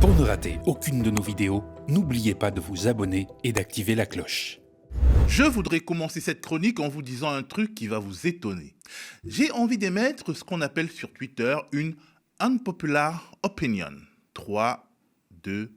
Pour ne rater aucune de nos vidéos, n'oubliez pas de vous abonner et d'activer la cloche. Je voudrais commencer cette chronique en vous disant un truc qui va vous étonner. J'ai envie d'émettre ce qu'on appelle sur Twitter une unpopular opinion. 3, 2,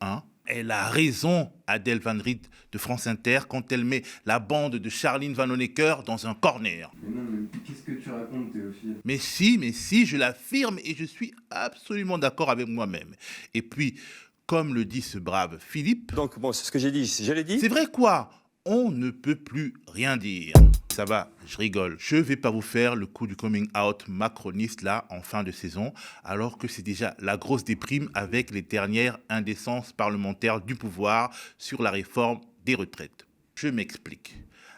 1. Elle a raison, Adèle Van Riet de France Inter, quand elle met la bande de Charline Vanhoenacker dans un corner. Mais non, mais qu'est-ce que tu racontes, Théophile? Mais si, je l'affirme et je suis absolument d'accord avec moi-même. Et puis, comme le dit ce brave Philippe... Donc bon, c'est ce que j'ai dit, j'allais dire. C'est vrai quoi? On ne peut plus rien dire. Ça va, je rigole. Je vais pas vous faire le coup du coming out macroniste là en fin de saison, alors que c'est déjà la grosse déprime avec les dernières indécences parlementaires du pouvoir sur la réforme des retraites. Je m'explique.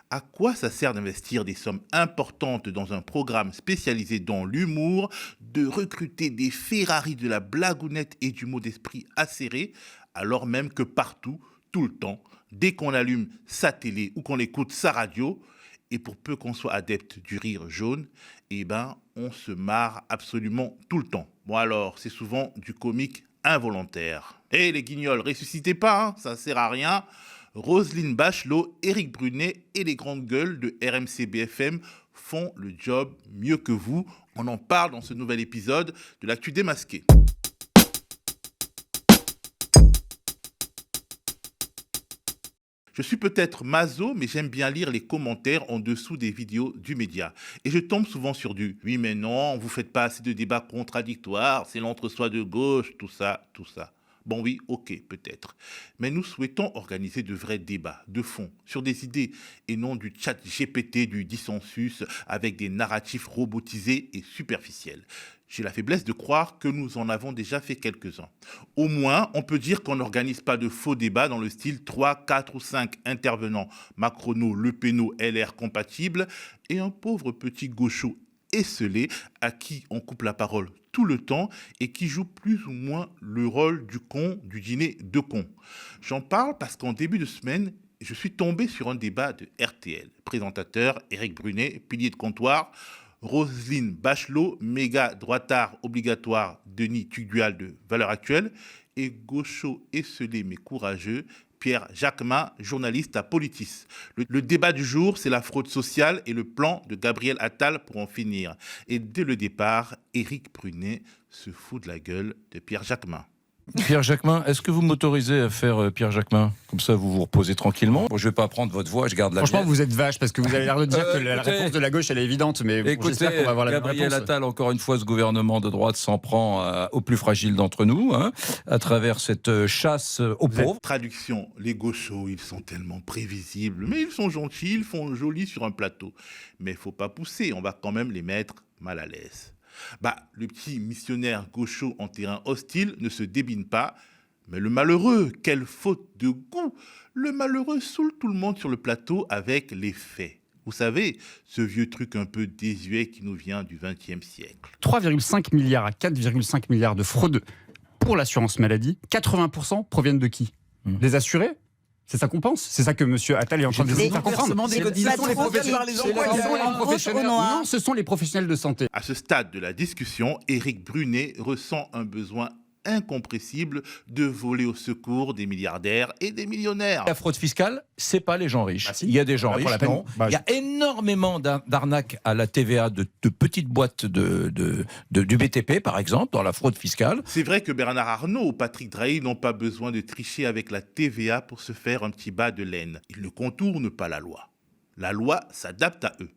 À quoi ça sert d'investir des sommes importantes dans un programme spécialisé dans l'humour, de recruter des Ferrari de la blagounette et du mot d'esprit acéré, alors même que partout, tout le temps, dès qu'on allume sa télé ou qu'on écoute sa radio, et pour peu qu'on soit adepte du rire jaune, eh ben, on se marre absolument tout le temps. Bon alors, c'est souvent du comique involontaire. Eh les guignols, ressuscitez pas, hein, ça sert à rien. Roselyne Bachelot, Éric Brunet et les grandes gueules de RMC BFM font le job mieux que vous. On en parle dans ce nouvel épisode de l'actu démasqué. Je suis peut-être maso, mais j'aime bien lire les commentaires en dessous des vidéos du média. Et je tombe souvent sur du « oui mais non, vous faites pas assez de débats contradictoires, c'est l'entre-soi de gauche, tout ça, tout ça ». Bon oui, ok, peut-être. Mais nous souhaitons organiser de vrais débats, de fond, sur des idées, et non du chat GPT du dissensus avec des narratifs robotisés et superficiels. J'ai la faiblesse de croire que nous en avons déjà fait quelques-uns. Au moins, on peut dire qu'on n'organise pas de faux débats dans le style 3, 4 ou 5 intervenants Macrono, Le Penno, LR compatibles et un pauvre petit gaucho esselé à qui on coupe la parole tout le temps et qui joue plus ou moins le rôle du con du dîner de con. J'en parle parce qu'en début de semaine, je suis tombé sur un débat de RTL. Présentateur, Éric Brunet, pilier de comptoir, Roselyne Bachelot, méga droitard obligatoire, Denis Tugdual de Valeurs Actuelles, et gaucho esselé mais courageux, Pierre Jacquemin, journaliste à Politis. Le débat du jour, c'est la fraude sociale et le plan de Gabriel Attal pour en finir. Et dès le départ, Éric Brunet se fout de la gueule de Pierre Jacquemin. Pierre Jacquemin, est-ce que vous m'autorisez à faire Pierre Jacquemin? Comme ça, vous vous reposez tranquillement. Bon, je ne vais pas prendre votre voix, je garde la Franchement, mienne. vous êtes vache, parce que vous avez l'air de dire que la réponse de la gauche, elle est évidente, mais bon, j'espère qu'on va avoir la même Gabriel réponse. Attal, encore une fois, ce gouvernement de droite s'en prend aux plus fragiles d'entre nous, hein, à travers cette chasse aux pauvres. Traduction, les gauchos, ils sont tellement prévisibles, mais ils sont gentils, ils font joli sur un plateau. Mais il ne faut pas pousser, on va quand même les mettre mal à l'aise. Le petit missionnaire gaucho en terrain hostile ne se débine pas. Mais le malheureux, quelle faute de goût! Le malheureux saoule tout le monde sur le plateau avec les faits. Vous savez, ce vieux truc un peu désuet qui nous vient du XXe siècle. 3,5 milliards à 4,5 milliards de fraude pour l'assurance maladie. 80% proviennent de qui? Des assurés? C'est ça qu'on pense? C'est ça que M. Attal est en train de faire comprendre? Non, ce sont les professionnels de santé. À ce stade de la discussion, Éric Brunet ressent un besoin incompressible de voler au secours des milliardaires et des millionnaires. La fraude fiscale, c'est pas les gens riches. Si. Il y a des gens Pour riches, la peine. non. Il y a énormément d'arnaques à la TVA de petites boîtes du BTP, par exemple, dans la fraude fiscale. C'est vrai que Bernard Arnault ou Patrick Drahi n'ont pas besoin de tricher avec la TVA pour se faire un petit bas de laine. Ils ne contournent pas la loi. La loi s'adapte à eux.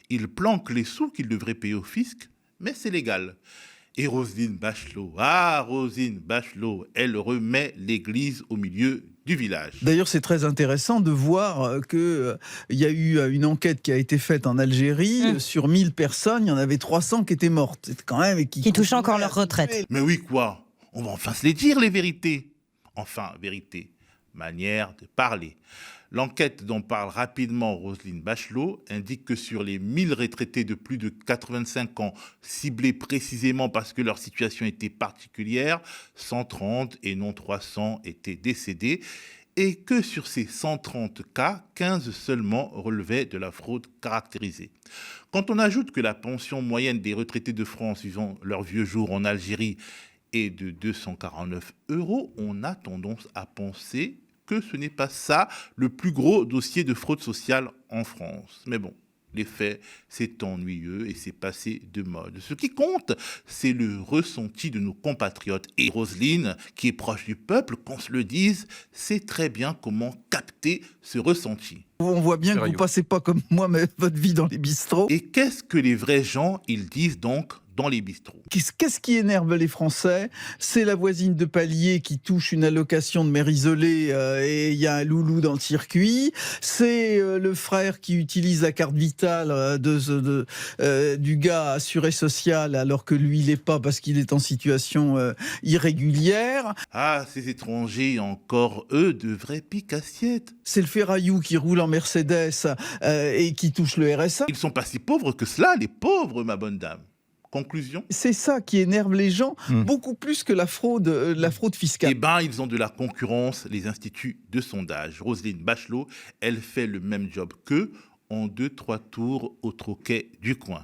Ils planquent les sous qu'ils devraient payer au fisc, mais c'est légal. Et Roselyne Bachelot, Roselyne Bachelot, elle remet l'église au milieu du village. D'ailleurs, c'est très intéressant de voir qu'il y a eu une enquête qui a été faite en Algérie. Sur 1000 personnes, il y en avait 300 qui étaient mortes. C'est quand même... Qui touchent encore leur retraite. Mais oui, quoi? On va enfin se les dire, les vérités. Enfin, vérité, manière de parler. L'enquête dont parle rapidement Roselyne Bachelot indique que sur les 1000 retraités de plus de 85 ans, ciblés précisément parce que leur situation était particulière, 130 et non 300 étaient décédés, et que sur ces 130 cas, 15 seulement relevaient de la fraude caractérisée. Quand on ajoute que la pension moyenne des retraités de France vivant leurs vieux jours en Algérie est de 249 €, on a tendance à penser que ce n'est pas ça le plus gros dossier de fraude sociale en France. Mais bon, les faits, c'est ennuyeux et c'est passé de mode. Ce qui compte, c'est le ressenti de nos compatriotes. Et Roselyne, qui est proche du peuple, qu'on se le dise, sait très bien comment capter ce ressenti. On voit bien que vous passez pas comme moi votre vie dans les bistrots. Et qu'est-ce que les vrais gens, ils disent donc dans les bistrots? Qu'est-ce qui énerve les Français? C'est la voisine de palier qui touche une allocation de mère isolée et il y a un loulou dans le circuit. C'est le frère qui utilise la carte vitale du gars assuré social alors que lui, il l'est pas parce qu'il est en situation irrégulière. Ah, ces étrangers, encore eux, de vrais piques-assiettes. C'est le ferraillou qui roule en Mercedes et qui touche le RSA. Ils sont pas si pauvres que cela, les pauvres, ma bonne dame. Conclusion? C'est ça qui énerve les gens, beaucoup plus que la fraude fiscale. Eh bien, ils ont de la concurrence, les instituts de sondage. Roselyne Bachelot, elle fait le même job qu'eux, en 2-3 tours au troquet du coin.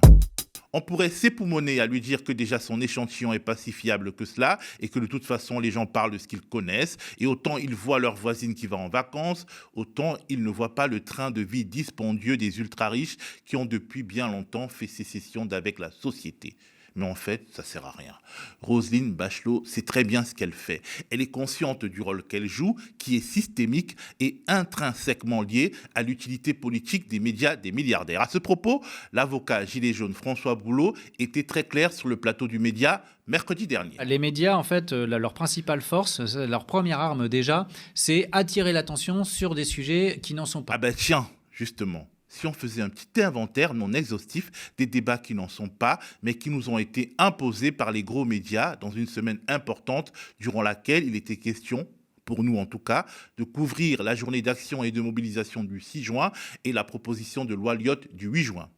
On pourrait s'époumoner à lui dire que déjà son échantillon est pas si fiable que cela et que de toute façon les gens parlent de ce qu'ils connaissent et autant ils voient leur voisine qui va en vacances, autant ils ne voient pas le train de vie dispendieux des ultra-riches qui ont depuis bien longtemps fait sécession d'avec la société. Mais en fait, ça sert à rien. Roselyne Bachelot sait très bien ce qu'elle fait. Elle est consciente du rôle qu'elle joue, qui est systémique et intrinsèquement lié à l'utilité politique des médias des milliardaires. À ce propos, l'avocat gilet jaune François Boulot était très clair sur le plateau du Média mercredi dernier. Les médias, en fait, leur principale force, leur première arme déjà, c'est attirer l'attention sur des sujets qui n'en sont pas. Ah ben tiens, justement. Si on faisait un petit inventaire non exhaustif des débats qui n'en sont pas, mais qui nous ont été imposés par les gros médias dans une semaine importante durant laquelle il était question, pour nous en tout cas, de couvrir la journée d'action et de mobilisation du 6 juin et la proposition de loi Lyotte du 8 juin.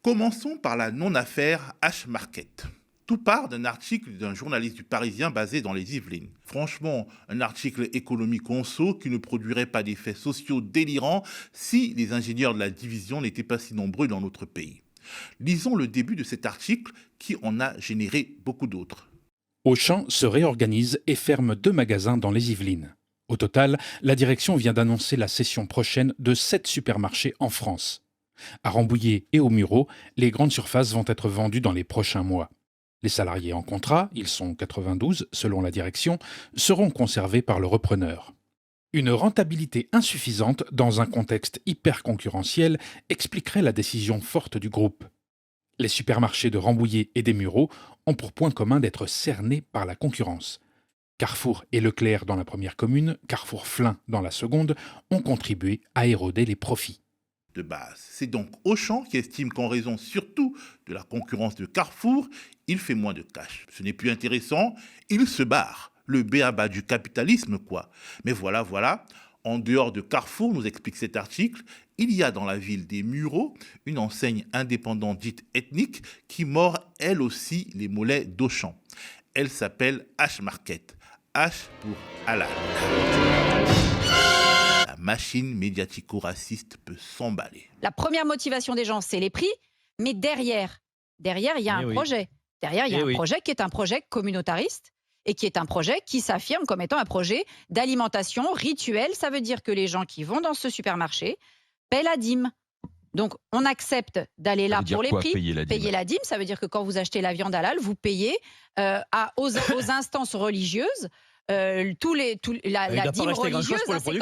Commençons par la non-affaire H-Market. Tout part d'un article d'un journaliste du Parisien basé dans les Yvelines. Franchement, un article économique conso qui ne produirait pas d'effets sociaux délirants si les ingénieurs de la division n'étaient pas si nombreux dans notre pays. Lisons le début de cet article qui en a généré beaucoup d'autres. Auchan se réorganise et ferme 2 magasins dans les Yvelines. Au total, la direction vient d'annoncer la cession prochaine de 7 supermarchés en France. À Rambouillet et aux Mureaux, les grandes surfaces vont être vendues dans les prochains mois. Les salariés en contrat, ils sont 92 selon la direction, seront conservés par le repreneur. Une rentabilité insuffisante dans un contexte hyper concurrentiel expliquerait la décision forte du groupe. Les supermarchés de Rambouillet et des Mureaux ont pour point commun d'être cernés par la concurrence. Carrefour et Leclerc dans la première commune, Carrefour Flins dans la seconde, ont contribué à éroder les profits. De base. C'est donc Auchan qui estime qu'en raison surtout de la concurrence de Carrefour, il fait moins de cash. Ce n'est plus intéressant, il se barre. Le b.a.-ba du capitalisme, quoi. Mais voilà, en dehors de Carrefour, nous explique cet article, il y a dans la ville des Mureaux une enseigne indépendante dite ethnique qui mord elle aussi les mollets d'Auchan. Elle s'appelle H-Market. H pour halal. La machine médiatico-raciste peut s'emballer. La première motivation des gens, c'est les prix, mais derrière, il y a un projet. Derrière, il y a un projet qui est un projet communautariste et qui est un projet qui s'affirme comme étant un projet d'alimentation rituelle. Ça veut dire que les gens qui vont dans ce supermarché paient la dîme. Donc, on accepte d'aller là pour les prix. Payer la dîme, ça veut dire que quand vous achetez la viande halal, vous payez aux instances religieuses. La dîme religieuse, c'est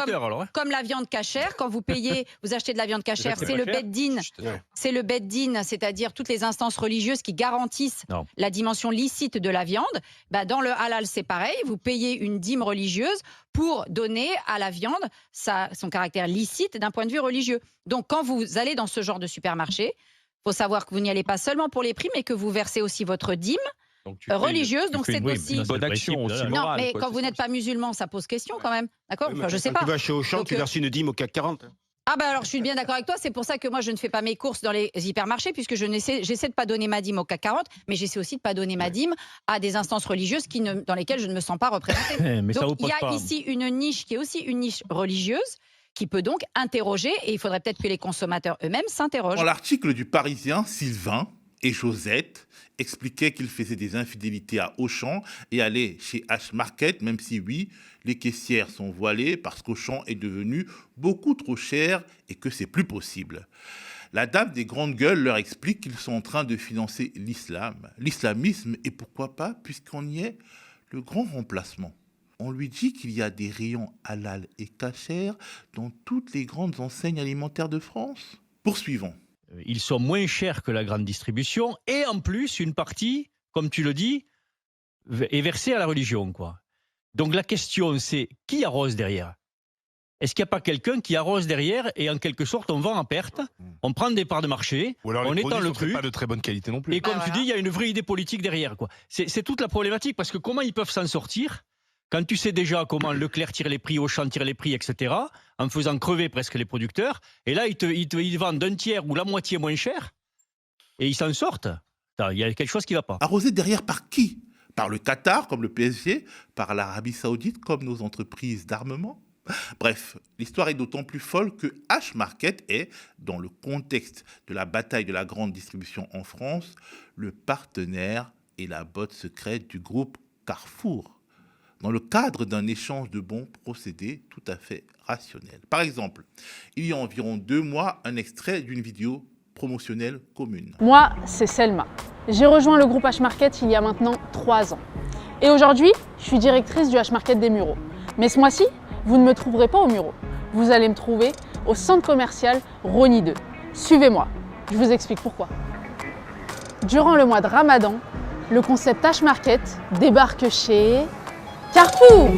comme la viande cachère. Quand vous payez, vous achetez de la viande cachère, c'est le beddin. C'est le beddin, c'est-à-dire toutes les instances religieuses qui garantissent la dimension licite de la viande. Dans le halal, c'est pareil. Vous payez une dîme religieuse pour donner à la viande son caractère licite d'un point de vue religieux. Donc, quand vous allez dans ce genre de supermarché, il faut savoir que vous n'y allez pas seulement pour les prix, mais que vous versez aussi votre dîme religieuse, donc c'est aussi une bonne action aussi morale. Non, mais quand vous n'êtes pas musulman, ça pose question quand même, d'accord? Enfin, je sais pas. Tu vas chez Auchan, tu verses une dîme au CAC 40. Ah alors je suis bien d'accord avec toi, c'est pour ça que moi je ne fais pas mes courses dans les hypermarchés puisque j'essaie de pas donner ma dîme au CAC 40, mais j'essaie aussi de pas donner ma dîme à des instances religieuses dans lesquelles je ne me sens pas représentée. Donc il y a ici une niche qui est aussi une niche religieuse qui peut donc interroger et il faudrait peut-être que les consommateurs eux-mêmes s'interrogent. Dans l'article du Parisien, Sylvain, Et Josette expliquait qu'il faisait des infidélités à Auchan et allait chez H-Market, même si oui, les caissières sont voilées parce qu'Auchan est devenu beaucoup trop cher et que c'est plus possible. La dame des grandes gueules leur explique qu'ils sont en train de financer l'islam, l'islamisme et pourquoi pas, puisqu'on y est, le grand remplacement. On lui dit qu'il y a des rayons halal et kasher dans toutes les grandes enseignes alimentaires de France. Poursuivons. Ils sont moins chers que la grande distribution et en plus, une partie, comme tu le dis, est versée à la religion, quoi. Donc la question, c'est qui arrose derrière ? Est-ce qu'il n'y a pas quelqu'un qui arrose derrière et en quelque sorte on vend en perte, on prend des parts de marché, Ou alors on les étend produits le sont truc, pas de très bonne qualité non plus. et comme tu dis, il y a une vraie idée politique derrière, quoi. C'est toute la problématique parce que comment ils peuvent s'en sortir quand tu sais déjà comment Leclerc tire les prix, Auchan tire les prix, etc., en faisant crever presque les producteurs, et là ils vendent d'un tiers ou la moitié moins cher, et ils s'en sortent. Il y a quelque chose qui ne va pas. Arrosé derrière par qui ? Par le Qatar, comme le PSG, par l'Arabie Saoudite, comme nos entreprises d'armement ? Bref, l'histoire est d'autant plus folle que H-Market est, dans le contexte de la bataille de la grande distribution en France, le partenaire et la botte secrète du groupe Carrefour, dans le cadre d'un échange de bons procédés tout à fait rationnel. Par exemple, il y a environ 2 mois, un extrait d'une vidéo promotionnelle commune. Moi, c'est Selma. J'ai rejoint le groupe H-Market il y a maintenant 3 ans. Et aujourd'hui, je suis directrice du H-Market des Mureaux. Mais ce mois-ci, vous ne me trouverez pas aux Mureaux. Vous allez me trouver au centre commercial Rony 2. Suivez-moi, je vous explique pourquoi. Durant le mois de Ramadan, le concept H-Market débarque chez Carrefour.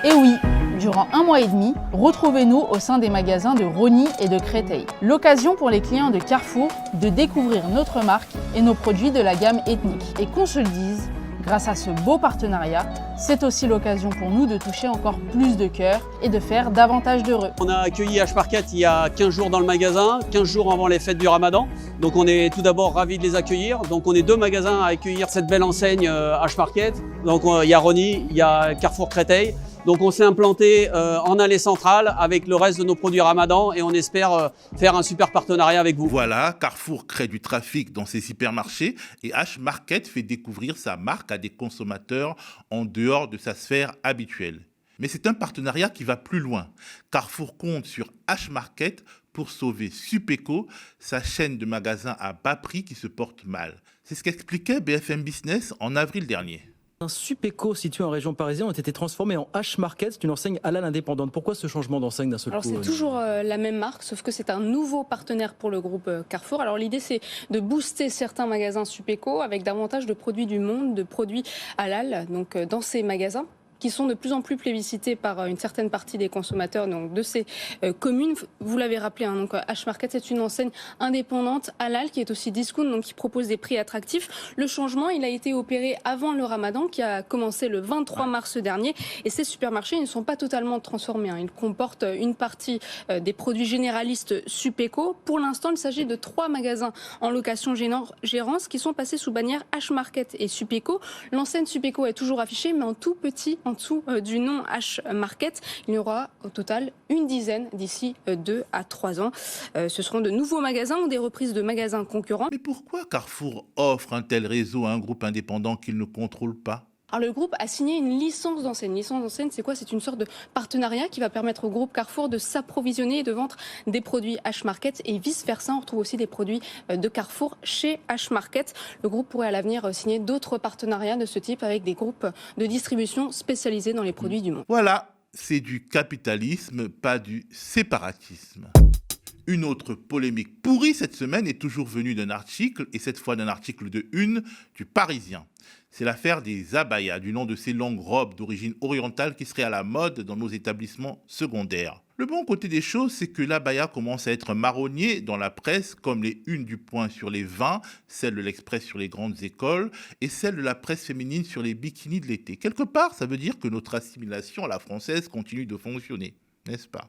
Et oui, durant 1 mois et demi, retrouvez-nous au sein des magasins de Rony et de Créteil. L'occasion pour les clients de Carrefour de découvrir notre marque et nos produits de la gamme ethnique. Et qu'on se le dise, grâce à ce beau partenariat, c'est aussi l'occasion pour nous de toucher encore plus de cœurs et de faire davantage d'heureux. On a accueilli H-Market il y a 15 jours dans le magasin, 15 jours avant les fêtes du Ramadan. Donc on est tout d'abord ravis de les accueillir. Donc on est 2 magasins à accueillir cette belle enseigne H-Market. Donc il y a Rony, il y a Carrefour Créteil. Donc on s'est implanté en allée centrale avec le reste de nos produits Ramadan et on espère faire un super partenariat avec vous. Voilà, Carrefour crée du trafic dans ses hypermarchés et H-Market fait découvrir sa marque à des consommateurs en dehors de sa sphère habituelle. Mais c'est un partenariat qui va plus loin. Carrefour compte sur H-Market pour sauver Supéco, sa chaîne de magasins à bas prix qui se porte mal. C'est ce qu'expliquait BFM Business en avril dernier. Un Supéco situé en région parisienne ont été transformés en H-Market, c'est une enseigne halal indépendante. Pourquoi ce changement d'enseigne d'un seul coup ? Alors c'est toujours la même marque, sauf que c'est un nouveau partenaire pour le groupe Carrefour. Alors l'idée c'est de booster certains magasins Supéco avec davantage de produits du monde, de produits halal, donc dans ces magasins, qui sont de plus en plus plébiscités par une certaine partie des consommateurs donc de ces communes. Vous l'avez rappelé, hein, donc H-Market, c'est une enseigne indépendante halal qui est aussi discount, donc qui propose des prix attractifs. Le changement, il a été opéré avant le Ramadan, qui a commencé le 23 mars dernier. Et ces supermarchés, ils ne sont pas totalement transformés, hein. Ils comportent une partie des produits généralistes Supéco. Pour l'instant, il s'agit de 3 magasins en location gérance qui sont passés sous bannière H-Market et Supéco. L'enseigne Supéco est toujours affichée, mais en tout petit, en dessous du nom H-Market. Il y aura au total une dizaine d'ici 2 à 3 ans. Ce seront de nouveaux magasins ou des reprises de magasins concurrents. Mais pourquoi Carrefour offre un tel réseau à un groupe indépendant qu'il ne contrôle pas ? Alors le groupe a signé une licence d'enseigne. Licence d'enseigne, c'est quoi ? C'est une sorte de partenariat qui va permettre au groupe Carrefour de s'approvisionner et de vendre des produits H-Market et vice-versa. On retrouve aussi des produits de Carrefour chez H-Market. Le groupe pourrait à l'avenir signer d'autres partenariats de ce type avec des groupes de distribution spécialisés dans les produits du monde. Voilà, c'est du capitalisme, pas du séparatisme. Une autre polémique pourrie cette semaine est toujours venue d'un article, et cette fois d'un article de Une du Parisien. C'est l'affaire des abayas, du nom de ces longues robes d'origine orientale qui seraient à la mode dans nos établissements secondaires. Le bon côté des choses, c'est que l'abaya commence à être marronnier dans la presse, comme les Unes du Point sur les vins, celle de l'Express sur les grandes écoles, et celle de la presse féminine sur les bikinis de l'été. Quelque part, ça veut dire que notre assimilation à la française continue de fonctionner, n'est-ce pas ?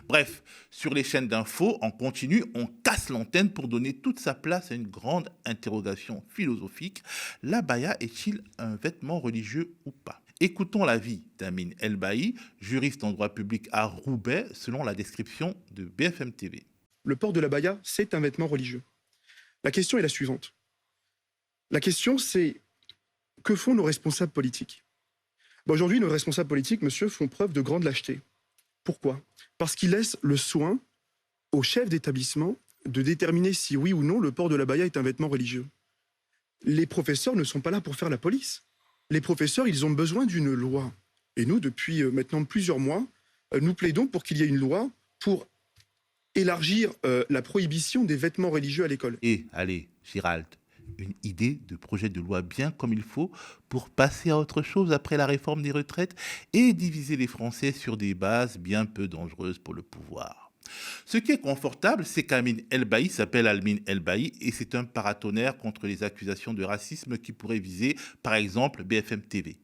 Bref, sur les chaînes d'infos, en continu, on casse l'antenne pour donner toute sa place à une grande interrogation philosophique. L'abaya est-il un vêtement religieux ou pas ? Écoutons l'avis d'Amine Elbaï, juriste en droit public à Roubaix, selon la description de BFM TV. Le port de l'abaya, c'est un vêtement religieux. La question est la suivante. La question, c'est que font nos responsables politiques? Aujourd'hui, nos responsables politiques, monsieur, font preuve de grande lâcheté. Pourquoi? Parce qu'ils laissent le soin aux chefs d'établissement de déterminer si oui ou non le port de l'abaya est un vêtement religieux. Les professeurs ne sont pas là pour faire la police. Les professeurs, ils ont besoin d'une loi. Et nous, depuis maintenant plusieurs mois, nous plaidons pour qu'il y ait une loi pour élargir la prohibition des vêtements religieux à l'école. Et allez, Gérald, une idée de projet de loi bien comme il faut pour passer à autre chose après la réforme des retraites et diviser les Français sur des bases bien peu dangereuses pour le pouvoir. Ce qui est confortable, c'est qu'Amin Elbaï s'appelle Almin Elbaï et c'est un paratonnerre contre les accusations de racisme qui pourraient viser, par exemple, BFM TV.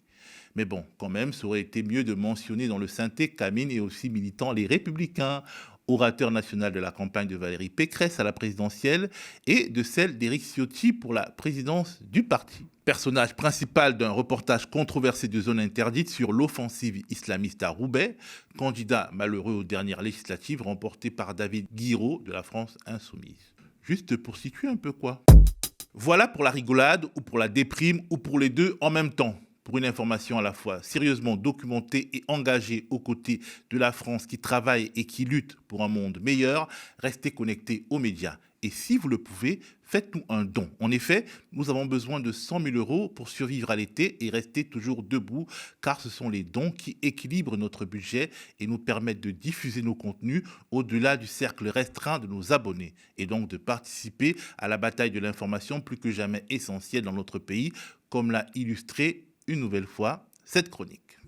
Mais bon, quand même, ça aurait été mieux de mentionner dans le synthé qu'Amin est aussi militant Les Républicains, orateur national de la campagne de Valérie Pécresse à la présidentielle et de celle d'Éric Ciotti pour la présidence du parti. Personnage principal d'un reportage controversé de Zone Interdite sur l'offensive islamiste à Roubaix, candidat malheureux aux dernières législatives remportées par David Guiraud de la France Insoumise. Juste pour situer un peu quoi. Voilà pour la rigolade ou pour la déprime ou pour les deux en même temps. Pour une information à la fois sérieusement documentée et engagée aux côtés de la France qui travaille et qui lutte pour un monde meilleur, restez connectés aux médias. Et si vous le pouvez, faites-nous un don. En effet, nous avons besoin de 100 000 € pour survivre à l'été et rester toujours debout, car ce sont les dons qui équilibrent notre budget et nous permettent de diffuser nos contenus au-delà du cercle restreint de nos abonnés, et donc de participer à la bataille de l'information plus que jamais essentielle dans notre pays, comme l'a illustré une nouvelle fois cette chronique.